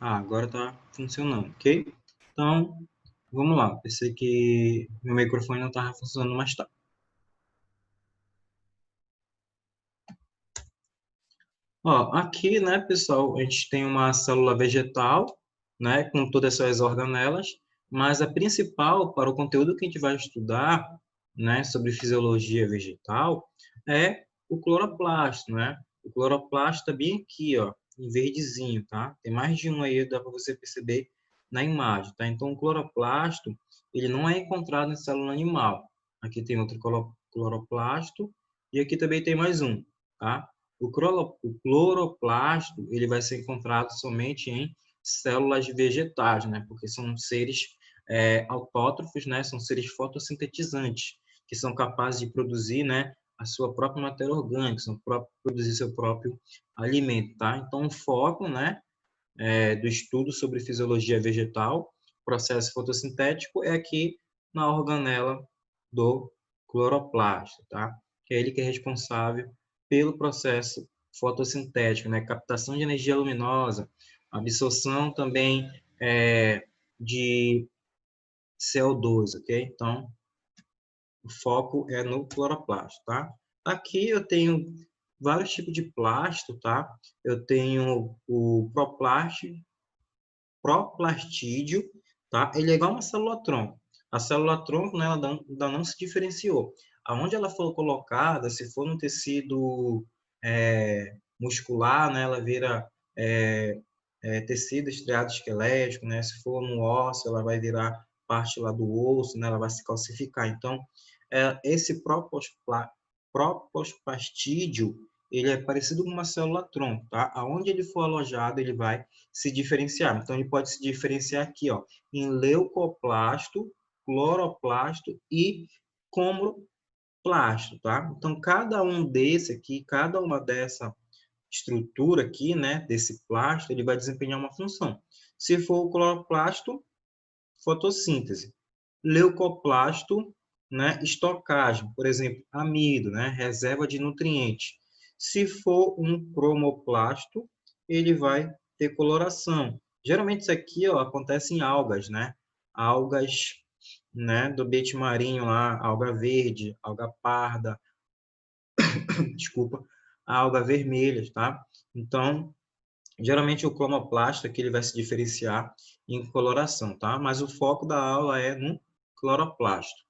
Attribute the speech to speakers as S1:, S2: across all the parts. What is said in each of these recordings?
S1: Agora está funcionando, ok? Então, vamos lá. Pensei que meu microfone não estava funcionando, mas tá. Ó, aqui, né, pessoal, a gente tem uma célula vegetal, né, com todas as suas organelas, mas a principal para o conteúdo que a gente vai estudar, né, sobre fisiologia vegetal, é o cloroplasto, né? O cloroplasto está bem aqui, ó, em verdezinho, tá? Tem mais de um aí, dá para você perceber na imagem, tá? Então, o cloroplasto, ele não é encontrado em célula animal. Aqui tem outro cloroplasto e aqui também tem mais um, tá? O cloroplasto ele vai ser encontrado somente em células vegetais, né? Porque são seres autótrofos, né? São seres fotossintetizantes, que são capazes de produzir, né, a sua própria matéria orgânica, produzir seu próprio alimento, tá? Então, o foco, né, do estudo sobre fisiologia vegetal, processo fotossintético, é aqui na organela do cloroplasto, tá? Que é ele que é responsável pelo processo fotossintético, né? Captação de energia luminosa, absorção também de CO2, ok? Então, o foco é no cloroplasto, tá? Aqui eu tenho vários tipos de plasto, tá? Eu tenho o proplastídeo, tá? Ele é igual uma célula-tronco. A célula-tronco, né, ela ainda não se diferenciou. Aonde ela for colocada, se for no tecido muscular, né, ela vira tecido estriado esquelético, né? Se for no osso, ela vai virar parte lá do osso, né? Ela vai se calcificar. Então, esse proplastídeo, ele é parecido com uma célula-tronco, tá? Aonde ele for alojado, ele vai se diferenciar. Então, ele pode se diferenciar aqui, ó, em leucoplasto, cloroplasto e cromoplastos, tá? Então, cada um desse aqui, cada uma dessa estrutura aqui, né, desse plástico, ele vai desempenhar uma função. Se for o cloroplasto, fotossíntese. Leucoplasto, né, estocagem, por exemplo, amido, né, reserva de nutrientes. Se for um cromoplasto, ele vai ter coloração. Geralmente isso aqui, ó, acontece em algas, né? Algas, né, do ambiente marinho lá, alga verde, alga parda, desculpa, alga vermelha, tá? Então, geralmente o cromoplasto é que ele vai se diferenciar em coloração, tá? Mas o foco da aula é no cloroplasto,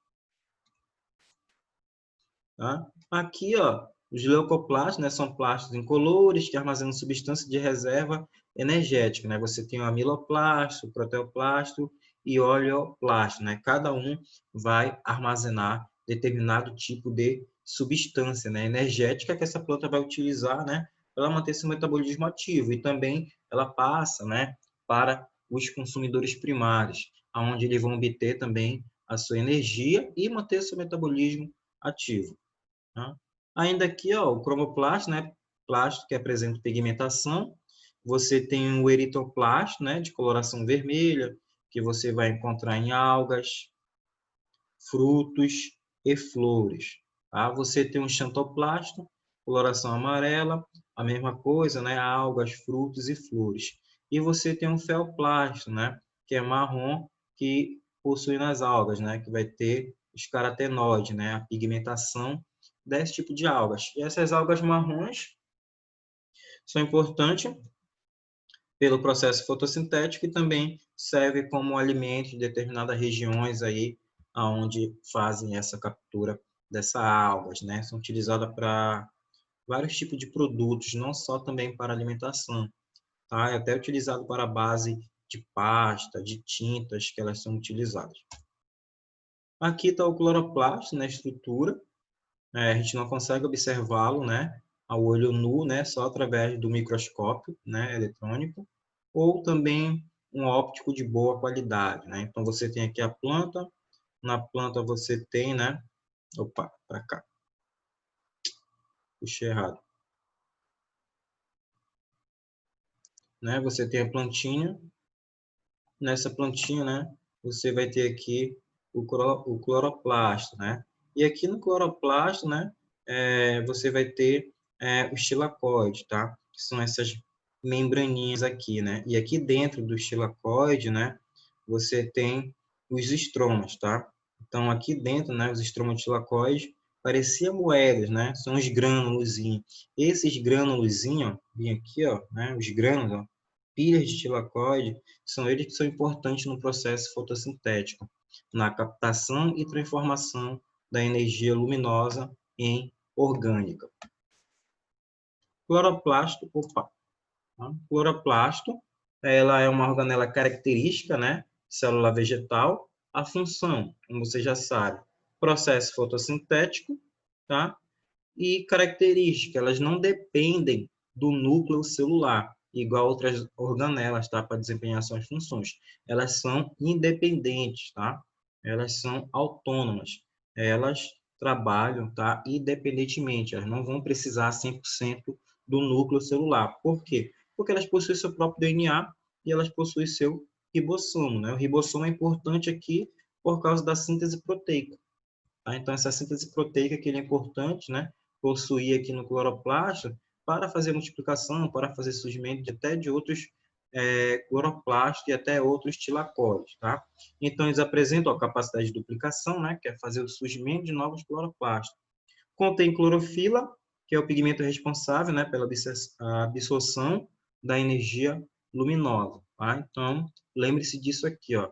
S1: tá? Aqui, ó, os leucoplastos, né, são plastos incolores que armazenam substância de reserva energética, né? Você tem o amiloplasto, o proteoplasto e o oleoplasto, né? Cada um vai armazenar determinado tipo de substância, né, energética que essa planta vai utilizar, né, para manter seu metabolismo ativo e também ela passa, né, para os consumidores primários, aonde eles vão obter também a sua energia e manter seu metabolismo ativo. Tá? Ainda aqui, ó, o cromoplasto, né? Plástico que apresenta pigmentação. Você tem o eritoplasto, né? De coloração vermelha, que você vai encontrar em algas, frutos e flores. Tá? Você tem o xantoplasto, coloração amarela, a mesma coisa, né? Algas, frutos e flores. E você tem o feoplasto, né? Que é marrom, que possui nas algas, né? Que vai ter os carotenoides, né? A pigmentação desse tipo de algas. E essas algas marrons são importantes pelo processo fotossintético e também serve como alimento de determinadas regiões aí aonde fazem essa captura dessas algas, né? São utilizadas para vários tipos de produtos, não só também para alimentação, tá? É até utilizado para a base de pasta, de tintas que elas são utilizadas. Aqui está o cloroplasto na estrutura, a gente não consegue observá-lo, né, ao olho nu, né, só através do microscópio, né, eletrônico, ou também um óptico de boa qualidade, né? Então você tem aqui a planta, na planta você tem, né, opa, para cá, puxei errado, né? Você tem a plantinha, nessa plantinha, né, você vai ter aqui o cloroplasto, né? E aqui no cloroplasto, né, você vai ter os tilacoides, tá? Que são essas membraninhas aqui, né? E aqui dentro do estilacoide, né, você tem os estromas, tá? Então, aqui dentro, né, os estromos de estilacoide parecia moedas, né? São os grânulozinhos. Esses grânulozinhos, bem aqui, ó, né, os grânulos, ó, pilhas de estilacoide, são eles que são importantes no processo fotossintético, na captação e transformação da energia luminosa em orgânica. Cloroplasto, opa, tá? Cloroplasto, ela é uma organela característica, né, célula vegetal. A função, como você já sabe, processo fotossintético, tá? E característica, elas não dependem do núcleo celular, igual outras organelas, tá? Para desempenhar suas funções. Elas são independentes, tá? Elas são autônomas. Elas trabalham, tá? Independentemente. Elas não vão precisar 100% do núcleo celular. Por quê? Porque elas possuem seu próprio DNA e elas possuem seu ribossomo, né? O ribossomo é importante aqui por causa da síntese proteica. Tá? Então, essa síntese proteica que ele é importante, né, possuir aqui no cloroplasto para fazer multiplicação, para fazer surgimento até de outros cloroplastos e até outros tilacóides. Tá? Então, eles apresentam a capacidade de duplicação, né, que é fazer o surgimento de novos cloroplastos. Contém clorofila, que é o pigmento responsável, né, pela absorção da energia luminosa. Tá? Então, lembre-se disso aqui, ó,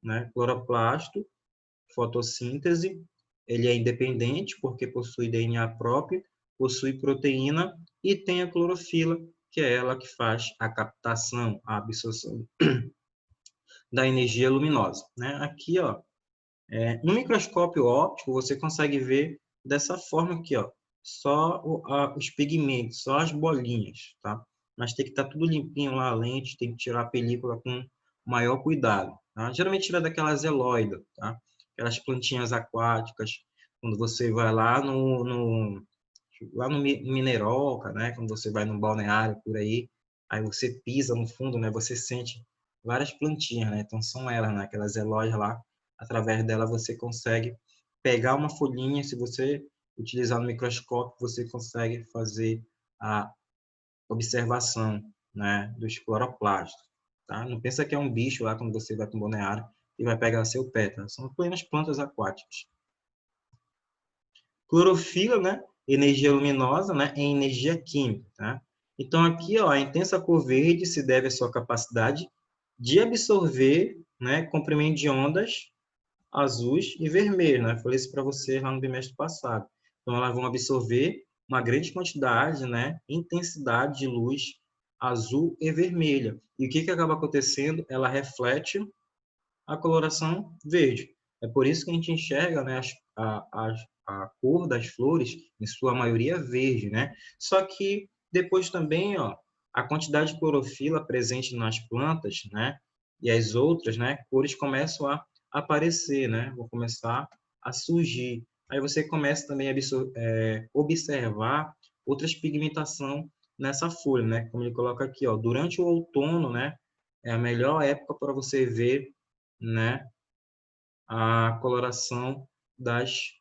S1: né? Cloroplasto, fotossíntese, ele é independente porque possui DNA próprio, possui proteína e tem a clorofila, que é ela que faz a captação, a absorção da energia luminosa. Né? Aqui, ó, no microscópio óptico, você consegue ver dessa forma aqui, ó, só os pigmentos, só as bolinhas, tá? Mas tem que estar tudo limpinho lá, a lente, tem que tirar a película com maior cuidado. Tá? Geralmente tira daquelas zelóidas, tá? Aquelas plantinhas aquáticas, quando você vai lá no Mineroca, né? Quando você vai no balneário por aí você pisa no fundo, né? Você sente várias plantinhas, né? Então são elas, né? Aquelas zelóias lá. Através dela você consegue pegar uma folhinha, se você utilizar no microscópio, você consegue fazer a observação, né, dos cloroplastos. Tá? Não pensa que é um bicho lá quando você vai para o balneário e vai pegar seu pé. Tá? São apenas plantas aquáticas. Clorofila, né, energia luminosa, né, é energia química. Tá? Então, aqui, ó, a intensa cor verde se deve à sua capacidade de absorver, né, comprimento de ondas azuis e vermelhos, né? Falei isso para você lá no bimestre passado. Então, elas vão absorver uma grande quantidade, né, intensidade de luz azul e vermelha. E o que acaba acontecendo? Ela reflete a coloração verde. É por isso que a gente enxerga, né, a cor das flores, em sua maioria verde, né? Só que depois também, ó, a quantidade de clorofila presente nas plantas, né, e as outras, né, cores começam a aparecer, né? Vão começar a surgir. Aí você começa também a observar outras pigmentação nessa folha, né? Como ele coloca aqui, ó, durante o outono, né, é a melhor época para você ver, né, a coloração das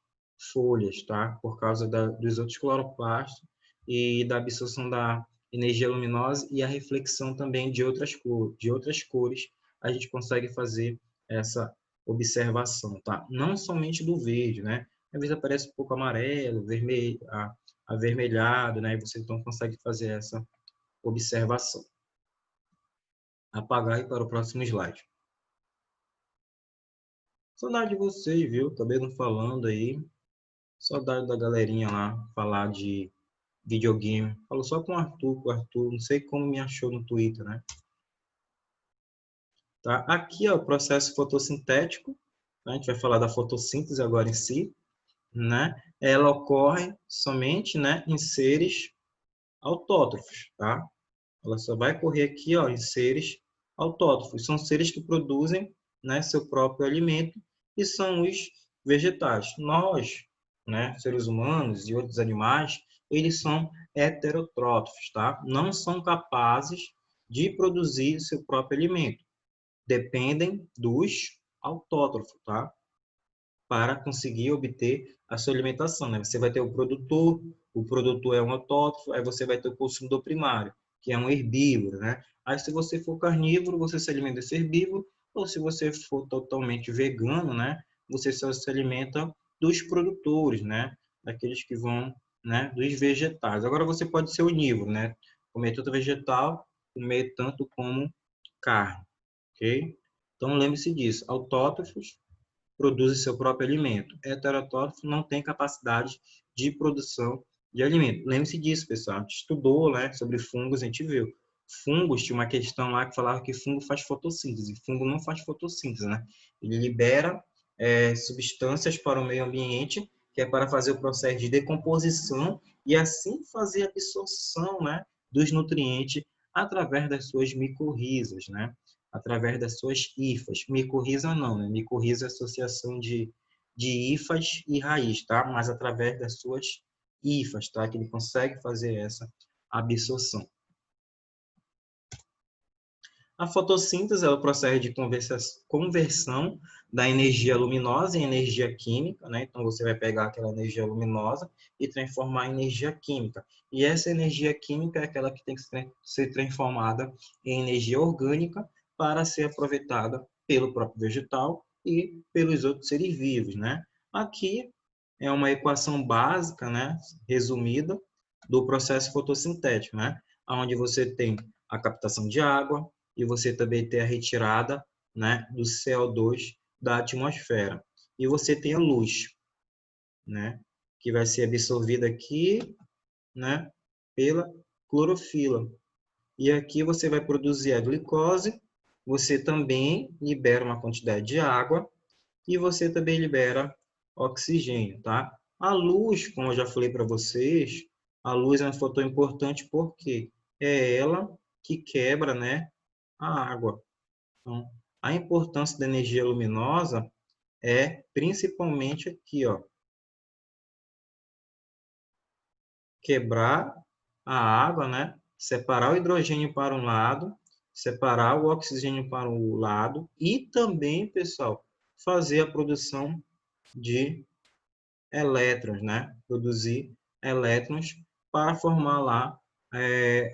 S1: folhas, tá? Por causa dos outros cloroplastos e da absorção da energia luminosa e a reflexão também de outras cores, a gente consegue fazer essa observação, tá? Não somente do verde, né? Às vezes aparece um pouco amarelo, vermelho, avermelhado, né? E você então consegue fazer essa observação. Apagar e para o próximo slide. Saudade de vocês, viu? Acabei não falando aí. Saudade da galerinha lá, falar de videogame. Falo só com o Arthur, não sei como me achou no Twitter, né? Tá? Aqui é o processo fotossintético, tá? A gente vai falar da fotossíntese agora em si, né? Ela ocorre somente, né, em seres autótrofos, tá? Ela só vai ocorrer aqui, ó, em seres autótrofos. São seres que produzem, né, seu próprio alimento e são os vegetais. Nós, né, seres humanos e outros animais, eles são heterotrófos, tá? Não são capazes de produzir seu próprio alimento. Dependem dos autótrofos, tá? Para conseguir obter a sua alimentação, né? Você vai ter o produtor é um autótrofo, aí você vai ter o consumidor primário, que é um herbívoro, né? Aí, se você for carnívoro, você se alimenta desse herbívoro, ou se você for totalmente vegano, né? Você só se alimenta dos produtores, né? Daqueles que vão, né? Dos vegetais. Agora, você pode ser onívoro, né? Comer tanto vegetal, comer tanto como carne, ok? Então, lembre-se disso. Autótrofos produzem seu próprio alimento. Heterotótrofo não tem capacidade de produção de alimento. Lembre-se disso, pessoal. A gente estudou, né, sobre fungos, a gente viu. Fungos, tinha uma questão lá que falava que fungo faz fotossíntese. Fungo não faz fotossíntese, né? Ele libera substâncias para o meio ambiente, que é para fazer o processo de decomposição e assim fazer a absorção, né, dos nutrientes através das suas micorrizas, né? Através das suas hifas. Micorriza não, né? Micorriza é associação de hifas e raiz, tá? Mas através das suas hifas, tá? Que ele consegue fazer essa absorção. A fotossíntese é o processo de conversão da energia luminosa em energia química, né? Então, você vai pegar aquela energia luminosa e transformar em energia química. E essa energia química é aquela que tem que ser transformada em energia orgânica para ser aproveitada pelo próprio vegetal e pelos outros seres vivos, né? Aqui é uma equação básica, né? Resumida, do processo fotossintético, né? Onde você tem a captação de água, e você também tem a retirada, né, do CO2 da atmosfera. E você tem a luz, né, que vai ser absorvida aqui, né, pela clorofila. E aqui você vai produzir a glicose, você também libera uma quantidade de água e você também libera oxigênio, tá? A luz, como eu já falei para vocês, a luz é um fator importante porque é ela que quebra, né, a água. Então, a importância da energia luminosa é principalmente aqui, ó, quebrar a água, né? Separar o hidrogênio para um lado, separar o oxigênio para o lado e também, pessoal, fazer a produção de elétrons, né? Produzir elétrons para formar lá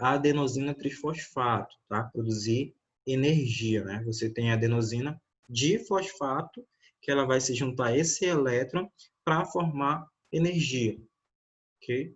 S1: a adenosina trifosfato, tá? Produzir energia, né? Você tem a adenosina difosfato, que ela vai se juntar a esse elétron para formar energia, ok?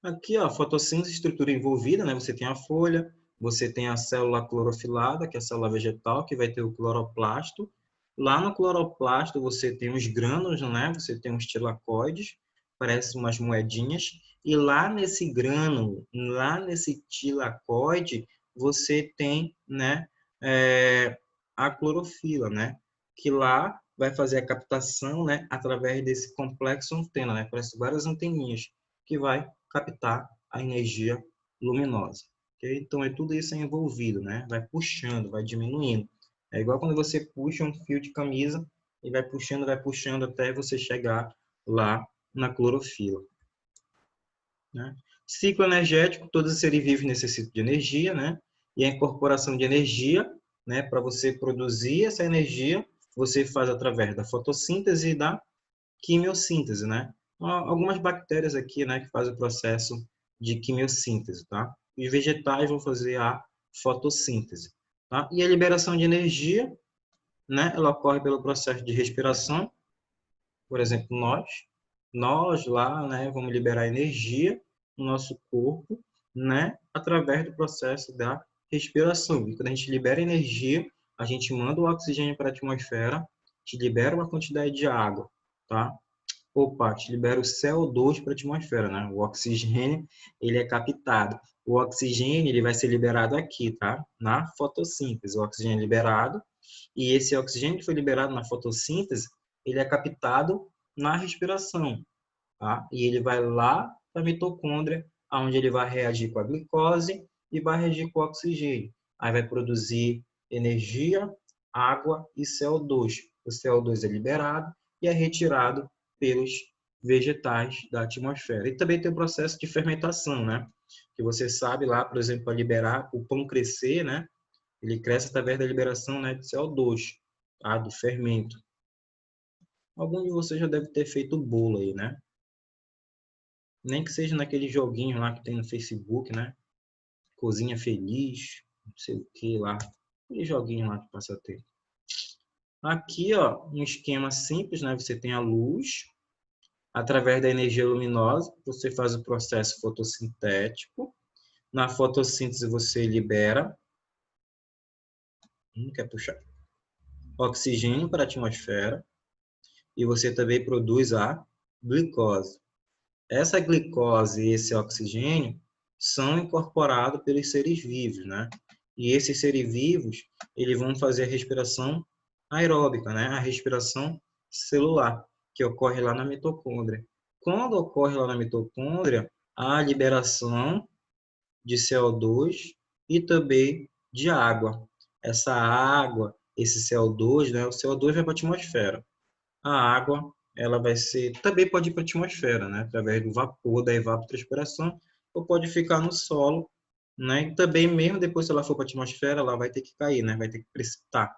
S1: Aqui, ó, fotossíntese, estrutura envolvida, né? Você tem a folha, você tem a célula clorofilada, que é a célula vegetal, que vai ter o cloroplasto. Lá no cloroplasto você tem os grânulos, né? Você tem os tilacoides, parecem umas moedinhas. E lá nesse grânulo, lá nesse tilacoide, você tem, né, a clorofila, né? Que lá vai fazer a captação, né, através desse complexo antena, né? Parece várias anteninhas que vai captar a energia luminosa. Okay? Então, tudo isso é envolvido, né? Vai puxando, vai diminuindo. É igual quando você puxa um fio de camisa e vai puxando até você chegar lá na clorofila. Né? Ciclo energético, todos os seres vivos necessitam de energia, né? E a incorporação de energia, né? Para você produzir essa energia, você faz através da fotossíntese e da quimiossíntese, né? Algumas bactérias aqui, né, que fazem o processo de quimiossíntese, tá? E os vegetais vão fazer a fotossíntese, tá? E a liberação de energia, né, ela ocorre pelo processo de respiração. Por exemplo, nós lá, né, vamos liberar energia no nosso corpo, né, através do processo da respiração. E quando a gente libera energia, a gente manda o oxigênio para a atmosfera, te libera uma quantidade de água, tá? Opa, te libera o CO2 para a atmosfera, né? O oxigênio, ele é captado. O oxigênio, ele vai ser liberado aqui, tá? Na fotossíntese. O oxigênio é liberado e esse oxigênio que foi liberado na fotossíntese, ele é captado na respiração, tá? E ele vai lá para a mitocôndria, onde ele vai reagir com a glicose e vai reagir com o oxigênio. Aí vai produzir energia, água e CO2. O CO2 é liberado e é retirado pelos vegetais da atmosfera. E também tem o processo de fermentação, né? Que você sabe lá, por exemplo, para liberar o pão crescer, né? Ele cresce através da liberação, né, de CO2, tá? Do fermento. Algum de vocês já deve ter feito bolo aí, né? Nem que seja naquele joguinho lá que tem no Facebook, né? Cozinha Feliz, não sei o que lá. Aquele joguinho lá que passa a ter. Aqui, ó, um esquema simples, né? Você tem a luz, através da energia luminosa, você faz o processo fotossintético. Na fotossíntese, você libera, quer puxar, oxigênio para a atmosfera e você também produz a glicose. Essa glicose e esse oxigênio são incorporados pelos seres vivos, né? E esses seres vivos, eles vão fazer a respiração aeróbica, né? A respiração celular, que ocorre lá na mitocôndria. Quando ocorre lá na mitocôndria, há a liberação de CO2 e também de água. Essa água, esse CO2, né? O CO2 vai para a atmosfera. A água, ela vai ser, também pode ir para a atmosfera, né? Através do vapor, da evapotranspiração, ou pode ficar no solo, né? E também, mesmo depois que ela for para a atmosfera, ela vai ter que cair, né? Vai ter que precipitar.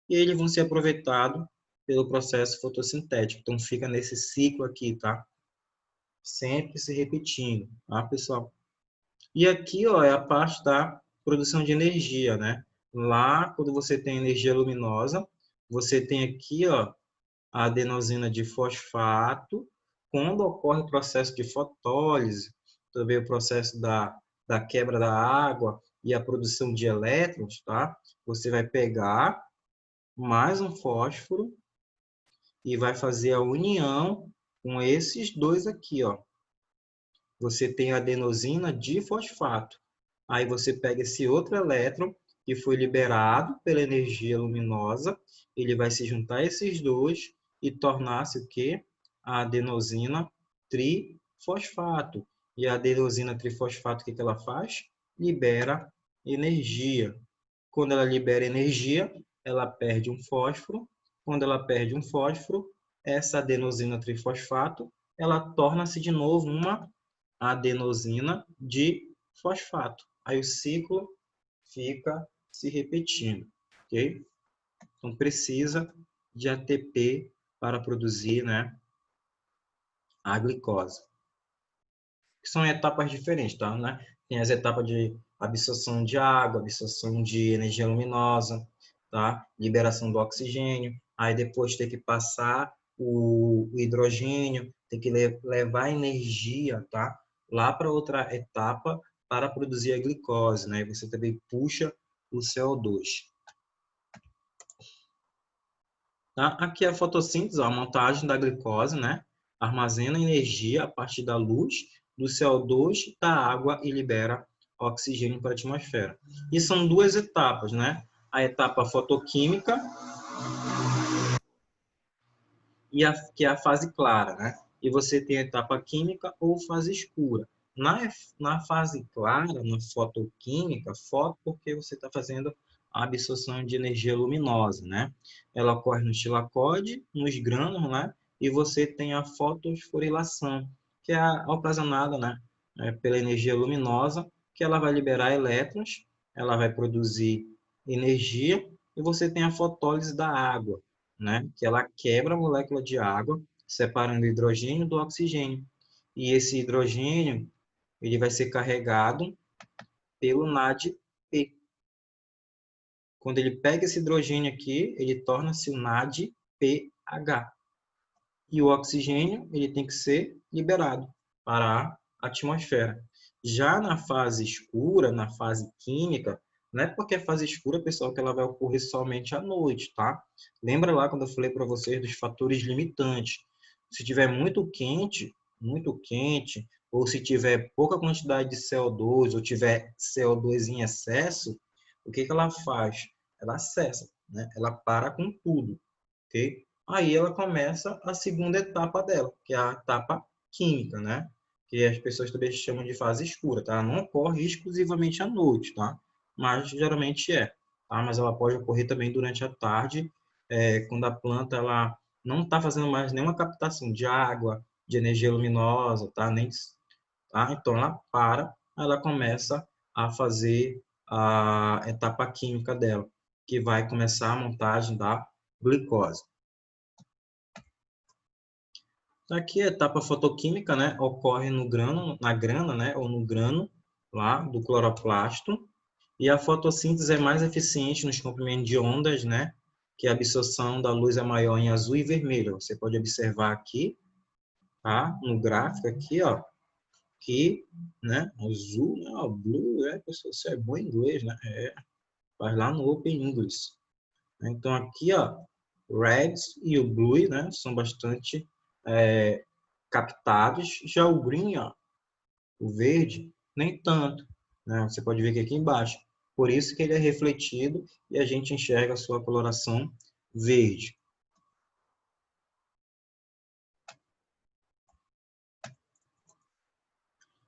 S1: E eles vão ser aproveitados pelo processo fotossintético. Então, fica nesse ciclo aqui, tá? Sempre se repetindo, tá, pessoal? E aqui, ó, é a parte da produção de energia, né? Lá, quando você tem energia luminosa, você tem aqui, ó, a adenosina de fosfato. Quando ocorre o processo de fotólise, também o processo da quebra da água e a produção de elétrons, tá? Você vai pegar mais um fósforo e vai fazer a união com esses dois aqui, ó. Você tem a adenosina difosfato. Aí você pega esse outro elétron que foi liberado pela energia luminosa, ele vai se juntar a esses dois e tornar-se o quê? A adenosina trifosfato. E a adenosina trifosfato, o que ela faz? Libera energia. Quando ela libera energia, ela perde um fósforo. Quando ela perde um fósforo, essa adenosina trifosfato, ela torna-se de novo uma adenosina de fosfato. Aí o ciclo fica se repetindo, ok? Então precisa de ATP para produzir, né, a glicose. Que são etapas diferentes, tá? Né? Tem as etapas de absorção de água, absorção de energia luminosa, tá? Liberação do oxigênio, aí depois tem que passar o hidrogênio, tem que levar energia, tá? Lá para outra etapa para produzir a glicose, né? E você também puxa o CO2. Tá? Aqui é a fotossíntese, a montagem da glicose, né? Armazena energia a partir da luz, do CO2, da água e libera oxigênio para a atmosfera. E são duas etapas, né? A etapa fotoquímica e que é a fase clara, né? E você tem a etapa química ou fase escura. Na fase clara, na fotoquímica, foto porque você está fazendo a absorção de energia luminosa, né? Ela ocorre no xilacode, nos grânulos, né? E você tem a fotosforilação, que é ocasionada, né? Pela energia luminosa, que ela vai liberar elétrons, ela vai produzir energia, e você tem a fotólise da água, né? Que ela quebra a molécula de água, separando o hidrogênio do oxigênio. E esse hidrogênio ele vai ser carregado pelo NADP. Quando ele pega esse hidrogênio aqui, ele torna-se o NADPH. E o oxigênio ele tem que ser liberado para a atmosfera. Já na fase escura, na fase química, não é porque é fase escura, pessoal, que ela vai ocorrer somente à noite, tá? Lembra lá quando eu falei para vocês dos fatores limitantes. Se tiver muito quente, ou se tiver pouca quantidade de CO2, ou tiver CO2 em excesso, o que ela faz? Ela cessa, né? Ela para com tudo, ok? Aí ela começa a segunda etapa dela, que é a etapa química, né? Que as pessoas também chamam de fase escura, tá? Não ocorre exclusivamente à noite, tá? Mas geralmente é, tá? Mas ela pode ocorrer também durante a tarde, quando a planta ela não está fazendo mais nenhuma captação de água, de energia luminosa, tá? Nem, tá? Então ela para, ela começa a fazer a etapa química dela, que vai começar a montagem da glicose. Aqui a etapa fotoquímica, né, ocorre no grano, na grana, né, ou no grano lá do cloroplasto. E a fotossíntese é mais eficiente nos comprimentos de ondas, né, que a absorção da luz é maior em azul e vermelho. Você pode observar aqui, tá, no gráfico aqui, ó, que, né, azul, né, ó, blue, pessoal, você é bom em inglês, né, vai lá no Open English. Então aqui, ó, reds e o blue, né, são bastante captados. Já o green, ó, o verde, nem tanto, né? Você pode ver que aqui embaixo. Por isso que ele é refletido e a gente enxerga a sua coloração verde.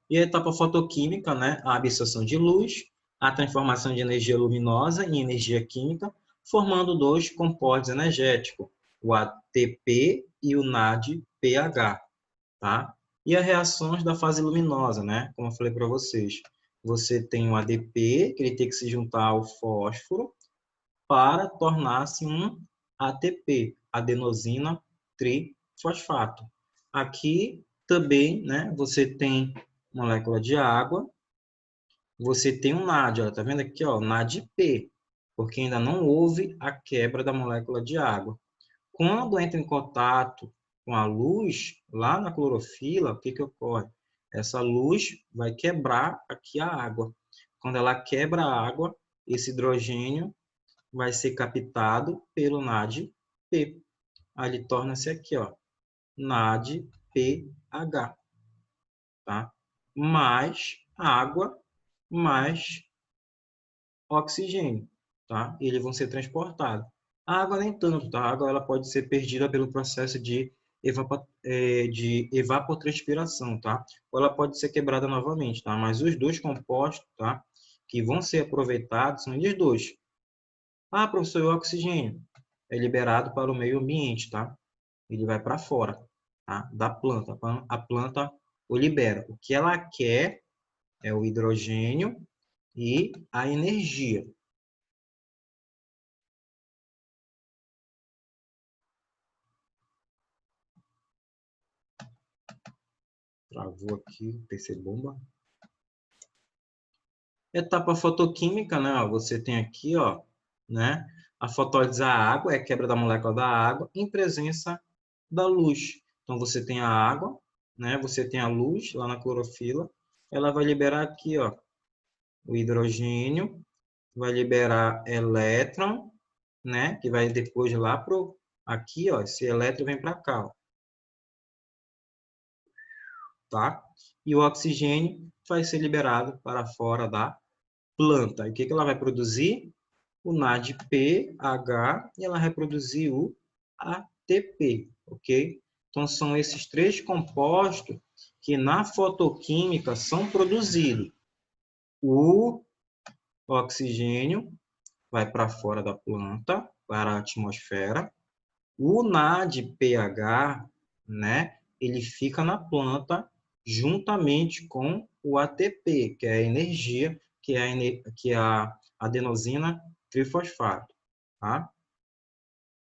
S1: E a etapa fotoquímica, né? A absorção de luz, a transformação de energia luminosa em energia química, formando dois compostos energéticos, o ATP e o NADPH, tá? E as reações da fase luminosa, né? Como eu falei para vocês, você tem o ADP, que ele tem que se juntar ao fósforo para tornar-se um ATP, adenosina trifosfato. Aqui também, né, você tem molécula de água, você tem um NAD, ó, tá vendo aqui, ó, NADP, porque ainda não houve a quebra da molécula de água. Quando entra em contato com a luz, lá na clorofila, o que que ocorre? Essa luz vai quebrar aqui a água. Quando ela quebra a água, esse hidrogênio vai ser captado pelo NADP. Aí ele torna-se aqui, ó, NADPH, tá? Mais água, mais oxigênio, tá? E eles vão ser transportados. A água nem tanto, tá? A água ela pode ser perdida pelo processo de evapotranspiração, tá? Ou ela pode ser quebrada novamente, tá? Mas os dois compostos, tá? Que vão ser aproveitados são eles dois. Ah, professor, o oxigênio é liberado para o meio ambiente, tá? Ele vai para fora, tá? Da planta. A planta o libera. O que ela quer é o hidrogênio e a energia. Travou aqui, PC bomba. Etapa fotoquímica, né? Ó, você tem aqui, ó, né? A fotólise da água é a quebra da molécula da água em presença da luz. Então você tem a água, né? Você tem a luz lá na clorofila. Ela vai liberar aqui, ó, o hidrogênio, vai liberar elétron, né? Que vai depois lá pro aqui, ó, esse elétron vem para cá, ó, tá? E o oxigênio vai ser liberado para fora da planta. E o que que ela vai produzir? O NADPH e ela vai produzir o ATP, ok? Então são esses três compostos que na fotoquímica são produzidos. O oxigênio vai para fora da planta, para a atmosfera. O NADPH, né, ele fica na planta juntamente com o ATP, que é a energia, que é a adenosina trifosfato, tá?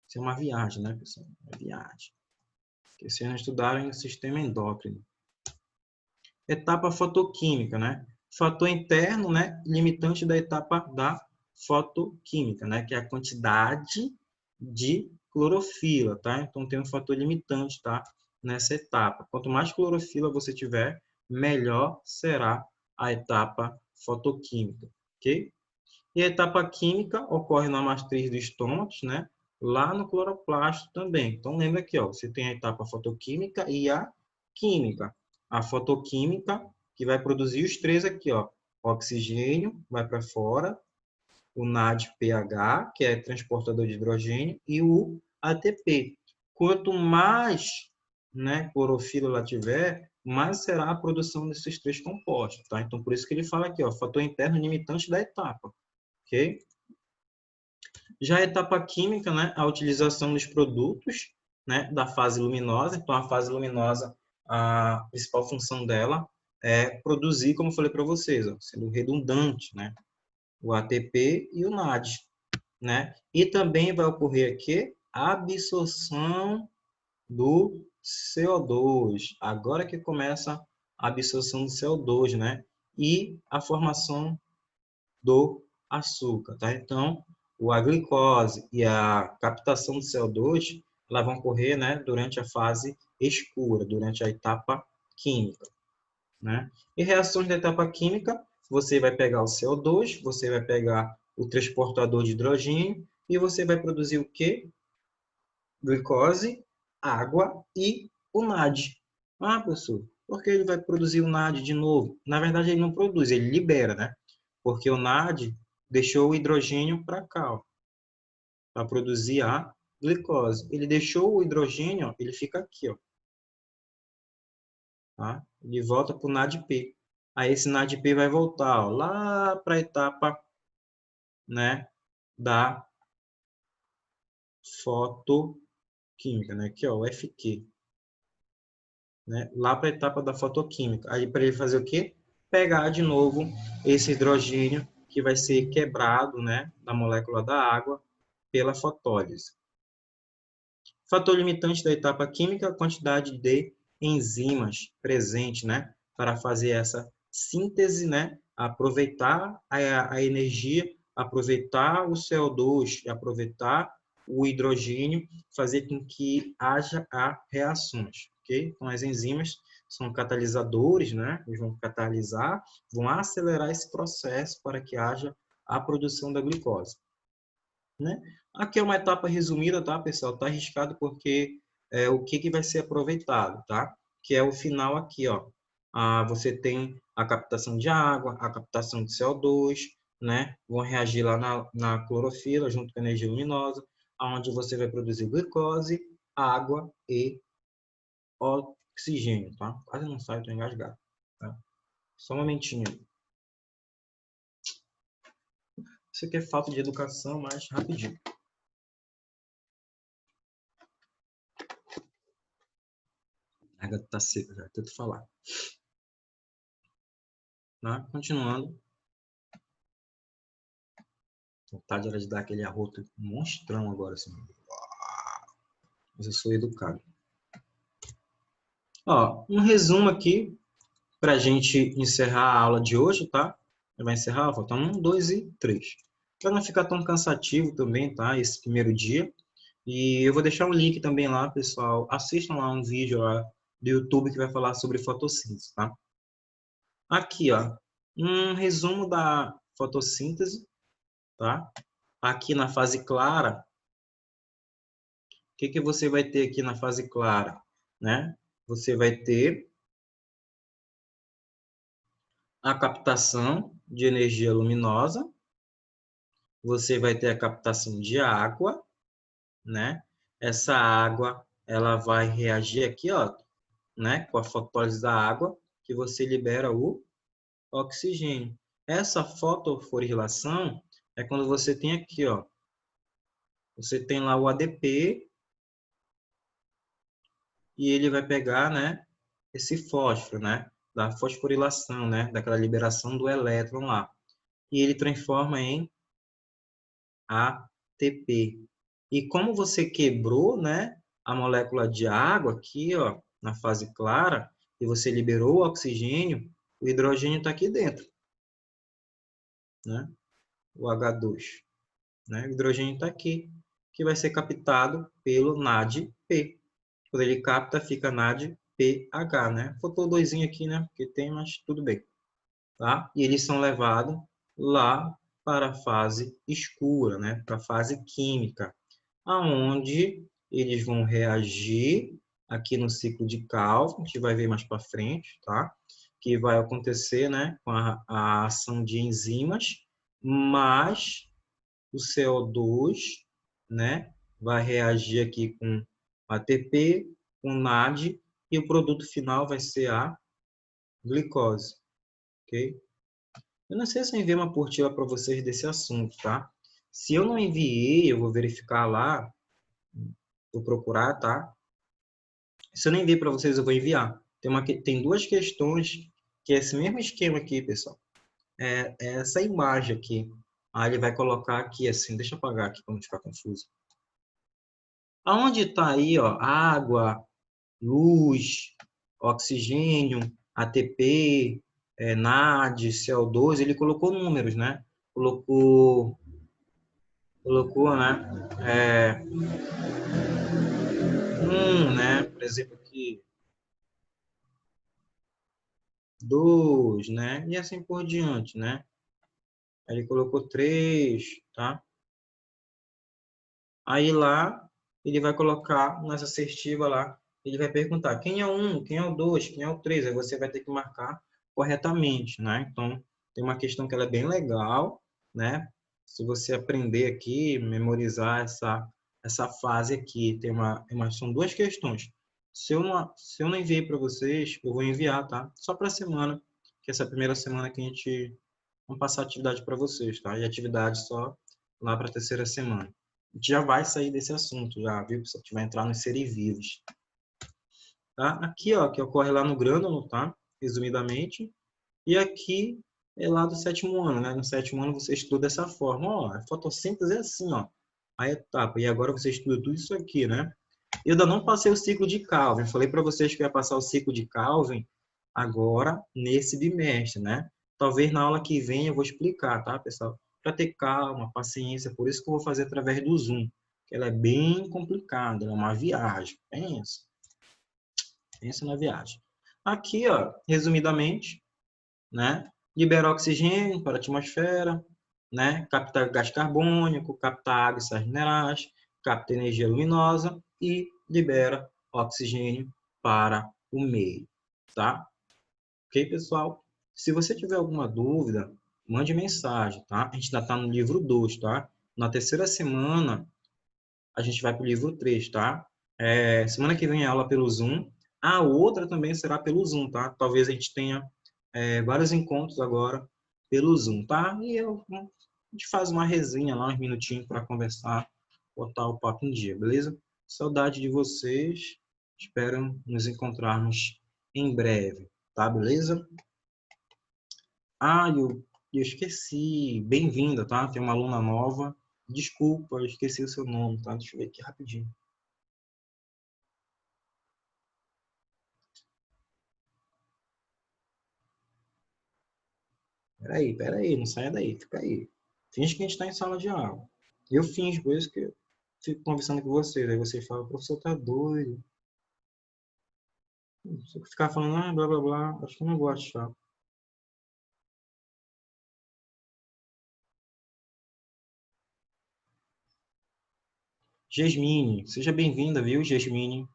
S1: Isso é uma viagem, né, pessoal? Uma viagem. Porque vocês não estudaram em sistema endócrino. Etapa fotoquímica, né? Fator interno, né, limitante da etapa da fotoquímica, né, que é a quantidade de clorofila, tá? Então tem um fator limitante, tá, nessa etapa. Quanto mais clorofila você tiver, melhor será a etapa fotoquímica, ok? E a etapa química ocorre na matriz dos estômatos, né? Lá no cloroplasto também. Então lembra aqui, ó, você tem a etapa fotoquímica e a química. A fotoquímica que vai produzir os três aqui, ó, oxigênio vai para fora, o NADPH, que é transportador de hidrogênio, e o ATP. Quanto mais, né, clorofila ela tiver, mais será a produção desses três compostos, tá? Então, por isso que ele fala aqui, ó, fator interno limitante da etapa, ok? Já a etapa química, né, a utilização dos produtos, né, da fase luminosa. Então, a fase luminosa, a principal função dela é produzir, como eu falei para vocês, ó, sendo redundante, né, o ATP e o NAD, né? E também vai ocorrer aqui a absorção do CO2. Agora que começa a absorção do CO2, né? E a formação do açúcar, tá? Então, a glicose e a captação do CO2, elas vão ocorrer, né, durante a fase escura, durante a etapa química, né? E reações da etapa química, você vai pegar o CO2, você vai pegar o transportador de hidrogênio e você vai produzir o quê? Glicose, água e o NAD. Ah, professor, por que ele vai produzir o NAD de novo? Na verdade, ele não produz, ele libera, né? Porque o NAD deixou o hidrogênio para cá, para produzir a glicose. Ele deixou o hidrogênio, ele fica aqui, ó, tá? Ele volta para o NADP. Aí esse NADP vai voltar, ó, lá para a etapa, né, da fotoquímica, né? Aqui, ó, o FQ, né? Lá para a etapa da fotoquímica. Aí para ele fazer o quê? Pegar de novo esse hidrogênio que vai ser quebrado, né, da molécula da água pela fotólise. Fator limitante da etapa química, a quantidade de enzimas presentes, né, para fazer essa síntese, né, aproveitar a energia, aproveitar o CO2, aproveitar o hidrogênio, fazer com que haja reações, ok? Então, as enzimas são catalisadores, né? Eles vão catalisar, vão acelerar esse processo para que haja a produção da glicose, né? Aqui é uma etapa resumida, tá, pessoal? Tá arriscado porque o que vai ser aproveitado, tá? Que é o final aqui, ó. Você tem a captação de água, a captação de CO2, né? Vão reagir lá na clorofila junto com a energia luminosa, onde você vai produzir glicose, água e oxigênio, tá? Quase não sai, tô engasgado, tá? Só um momentinho. Isso aqui é falta de educação, mas rapidinho. A água tá seca, já tento falar. Tá? Continuando. Vontade era de dar aquele arroto monstrão agora, assim. Mas eu sou educado. Ó, um resumo aqui para a gente encerrar a aula de hoje, tá? Vai encerrar, falta 1, 2 e 3. Para não ficar tão cansativo também, tá? Esse primeiro dia. E eu vou deixar um link também lá, pessoal. Assistam lá um vídeo lá do YouTube que vai falar sobre fotossíntese, tá? Aqui, ó, um resumo da fotossíntese, tá? Aqui na fase clara, o que você vai ter aqui na fase clara, né? Você vai ter a captação de energia luminosa, você vai ter a captação de água, né? Essa água, ela vai reagir aqui, ó, né, com a fotólise da água, que você libera o oxigênio. Essa fotofosforilação é quando você tem aqui, ó, você tem lá o ADP e ele vai pegar, né, esse fósforo, né, da fosforilação, né, daquela liberação do elétron lá. E ele transforma em ATP. E como você quebrou, né, a molécula de água aqui, ó, na fase clara, e você liberou o oxigênio, o hidrogênio está aqui dentro, né? O H2, né? O hidrogênio está aqui, que vai ser captado pelo NADP. Quando ele capta, fica NADPH, né? Faltou doisinho aqui, né? Porque tem, mas tudo bem, tá? E eles são levados lá para a fase escura, né? Para a fase química, aonde eles vão reagir aqui no ciclo de cálculo, a gente vai ver mais para frente, tá? Que vai acontecer, né, com a ação de enzimas, mas o CO2, né, vai reagir aqui com ATP, com NAD, e o produto final vai ser a glicose, ok? Eu não sei se eu enviei uma apostila para vocês desse assunto, tá? Se eu não enviei, eu vou verificar lá, vou procurar, tá? Se eu não enviei para vocês, eu vou enviar. Tem duas questões que é esse mesmo esquema aqui, pessoal. É essa imagem aqui. Aí ele vai colocar aqui assim, deixa eu apagar aqui para não ficar confuso. Aonde está aí, ó, água, luz, oxigênio, ATP, NAD, CO2, ele colocou números, né? Colocou, né? Né? Por exemplo, aqui, 2, né? E assim por diante, né? Aí ele colocou 3, tá? Aí lá, ele vai colocar nessa assertiva lá, ele vai perguntar quem é o 1, quem é o 2, quem é o 3. Aí você vai ter que marcar corretamente, né? Então, tem uma questão que ela é bem legal, né? Se você aprender aqui, memorizar essa fase aqui, são duas questões. Se eu não enviei para vocês, eu vou enviar, tá? Só para a semana, que essa é a primeira semana que a gente vai passar atividade para vocês, tá? E atividade só lá para a terceira semana. A gente já vai sair desse assunto, já, viu? Se a gente vai entrar nos seres vivos. Tá? Aqui, ó, que ocorre lá no grânulo, tá? Resumidamente. E aqui é lá do sétimo ano, né? No sétimo ano você estuda dessa forma. Ó, a fotossíntese é assim, ó. A etapa. E agora você estuda tudo isso aqui, né? Eu ainda não passei o ciclo de Calvin. Falei para vocês que eu ia passar o ciclo de Calvin agora, nesse bimestre, né? Talvez na aula que vem eu vou explicar, tá, pessoal? Para ter calma, paciência. Por isso que eu vou fazer através do Zoom. Que ela é bem complicada, é uma viagem. Pensa na viagem. Aqui, ó, resumidamente, né? Libera oxigênio para a atmosfera, né? Capta gás carbônico, capta água e sais minerais, capta energia luminosa e libera oxigênio para o meio, tá? Ok, pessoal? Se você tiver alguma dúvida, mande mensagem, tá? A gente ainda está no livro 2, tá? Na terceira semana, a gente vai para o livro 3, tá? Semana que vem é aula pelo Zoom. A outra também será pelo Zoom, tá? Talvez a gente tenha vários encontros agora pelo Zoom, tá? A gente faz uma resenha lá, uns minutinhos para conversar, botar o papo em dia, beleza? Saudade de vocês. Espero nos encontrarmos em breve, tá? Beleza? Ah, eu esqueci. Bem-vinda, tá? Tem uma aluna nova. Desculpa, eu esqueci o seu nome, tá? Deixa eu ver aqui rapidinho. Peraí, não saia daí, fica aí. Finge que a gente está em sala de aula. Eu finjo, por isso que eu fico conversando com vocês. Aí vocês falam, o professor tá doido. Se eu ficar falando, blá, blá, blá, acho que eu não gosto de chato. Gesmine, seja bem-vinda, viu, Gesmine?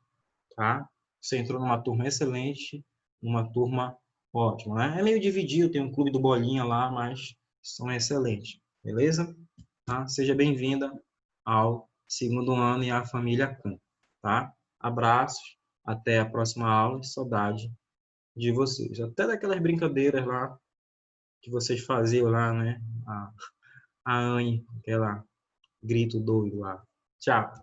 S1: Tá? Você entrou numa turma excelente, numa turma ótima, né? É meio dividido, tem um clube do Bolinha lá, mas são excelentes, beleza? Tá? Seja bem-vinda ao segundo ano e à família Khan, tá? Abraços, até a próxima aula, saudade de vocês. Até daquelas brincadeiras lá que vocês faziam lá, né? A Anne, aquela grito doido lá. Tchau.